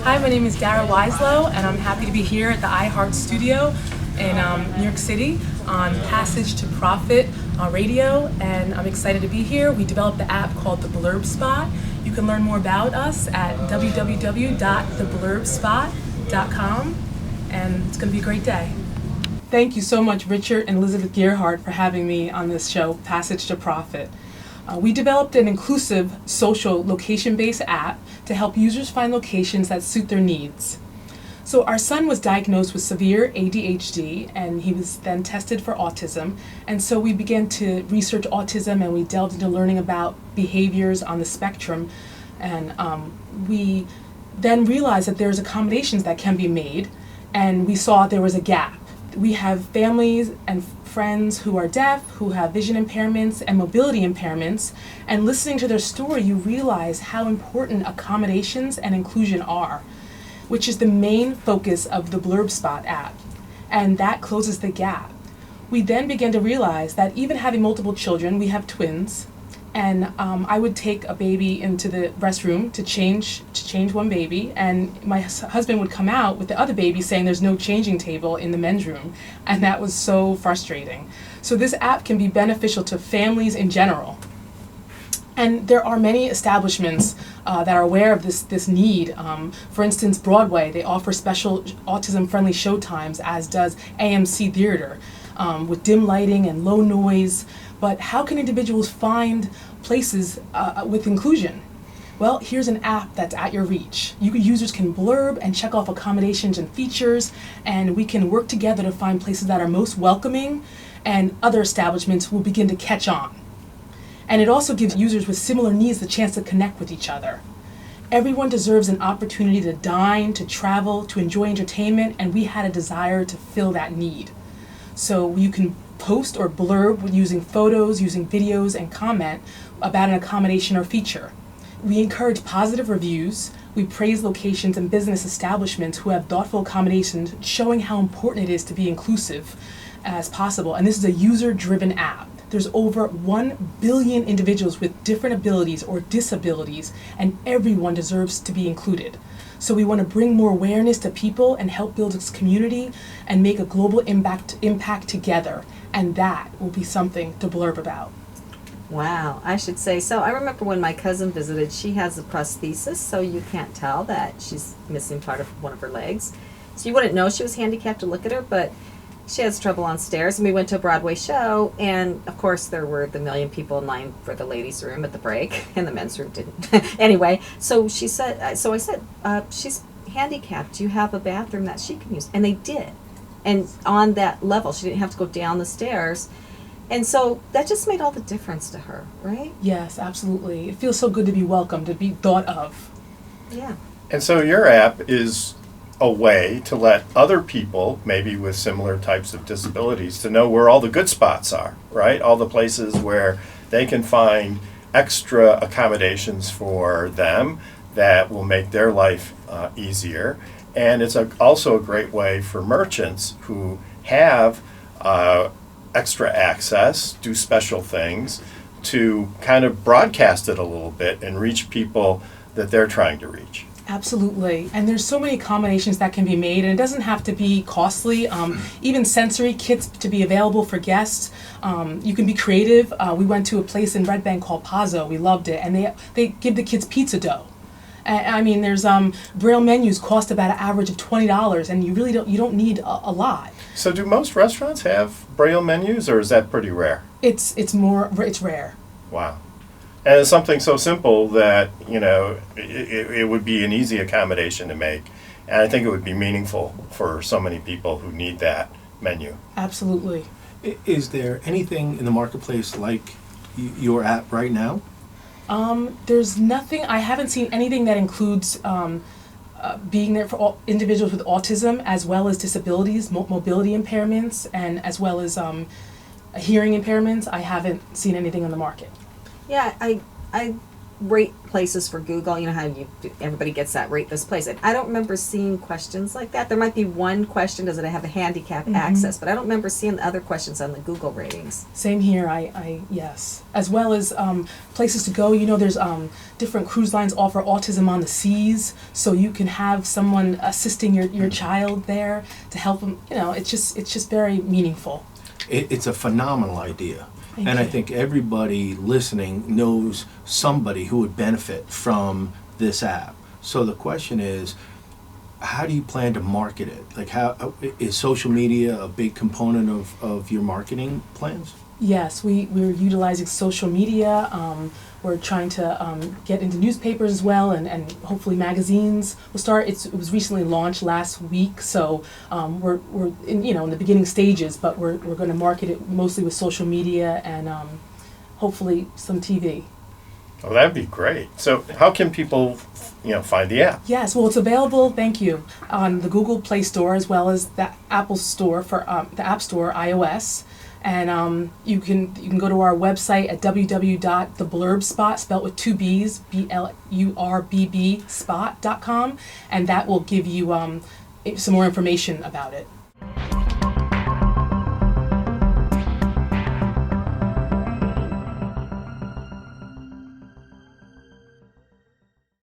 Hi, my name is Dara Weislo, and I'm happy to be here at the iHeart Studio in New York City on Passage to Profit radio, and I'm excited to be here. We developed the app called the Blurbb Spot. You can learn more about us at www.theblurbspot.com, and it's going to be a great day. Thank you so much, Richard and Elizabeth Gerhardt, for having me on this show, Passage to Profit. We developed an inclusive, social, location-based app to help users find locations that suit their needs. So our son was diagnosed with severe ADHD, and he was then tested for autism. And so we began to research autism, and we delved into learning about behaviors on the spectrum. And we then realized that there's accommodations that can be made, and we saw there was a gap. We have families and friends who are deaf, who have vision impairments and mobility impairments, and listening to their story, you realize how important accommodations and inclusion are, which is the main focus of the Blurbb Spot app, and that closes the gap. We then began to realize that even having multiple children, we have twins, and I would take a baby into the restroom to change one baby, and my husband would come out with the other baby saying there's no changing table in the men's room, and that was so frustrating. So this app can be beneficial to families in general. And there are many establishments that are aware of this need. For instance, Broadway, they offer special autism-friendly showtimes, as does AMC Theater, with dim lighting and low noise. But how can individuals find places with inclusion? Well, here's an app that's at your reach. Users can blurb and check off accommodations and features, and we can work together to find places that are most welcoming, and other establishments will begin to catch on. And it also gives users with similar needs the chance to connect with each other. Everyone deserves an opportunity to dine, to travel, to enjoy entertainment, and we had a desire to fill that need. So you can post or blurb using photos, using videos, and comment about an accommodation or feature. We encourage positive reviews. We praise locations and business establishments who have thoughtful accommodations, showing how important it is to be inclusive as possible. And this is a user-driven app. There's over 1 billion individuals with different abilities or disabilities, and everyone deserves to be included. So we want to bring more awareness to people and help build this community and make a global impact together. And that will be something to blurb about. Wow, I should say. So I remember when my cousin visited, she has a prosthesis, so you can't tell that she's missing part of one of her legs. So you wouldn't know she was handicapped to look at her, but she has trouble on stairs. And we went to a Broadway show, and of course there were the million people in line for the ladies' room at the break, and the men's room didn't. Anyway, so she said, I said, she's handicapped. Do you have a bathroom that she can use? And they did. And on that level, she didn't have to go down the stairs. And so that just made all the difference to her, right? Yes, absolutely. It feels so good to be welcomed, to be thought of. Yeah. And so your app is a way to let other people, maybe with similar types of disabilities, to know where all the good spots are, right? All the places where they can find extra accommodations for them that will make their life easier. And it's also a great way for merchants who have extra access, do special things, to kind of broadcast it a little bit and reach people that they're trying to reach. Absolutely. And there's so many combinations that can be made, and it doesn't have to be costly. Even sensory kits to be available for guests. You can be creative. We went to a place in Red Bank called Pazzo. We loved it. And they give the kids pizza dough. I mean, there's Braille menus cost about an average of $20, and you don't need a lot. So do most restaurants have Braille menus, or is that pretty rare? It's rare. Wow. And it's something so simple that, it would be an easy accommodation to make. And I think it would be meaningful for so many people who need that menu. Absolutely. Is there anything in the marketplace like your app right now? There's nothing, I haven't seen anything that includes being there for all individuals with autism, as well as disabilities, mobility impairments, and as well as hearing impairments. I haven't seen anything on the market. Yeah, I rate places for Google. You know how everybody gets that rate this place. And I don't remember seeing questions like that. There might be one question, does it have a handicap access? But I don't remember seeing the other questions on the Google ratings. Same here. I yes, as well as places to go. You know, there's different cruise lines offer autism on the seas, so you can have someone assisting your child there to help them. You know, it's just very meaningful. It's a phenomenal idea. Thank And I you. think everybody listening knows somebody who would benefit from this app. So the question is, how do you plan to market it? Like, how is social media a big component of your marketing plans? Yes, we're utilizing social media. We're trying to get into newspapers as well, and hopefully magazines will start. It was recently launched last week, so we're in the beginning stages, but we're going to market it mostly with social media and hopefully some TV. Oh, that'd be great. So how can people, find the app? Yes, well, it's available. Thank you, on the Google Play Store as well as the Apple Store for the App Store iOS. And you can go to our website at www.theblurbspot, spelled with two B's, BLURBB spot.com, and that will give you some more information about it.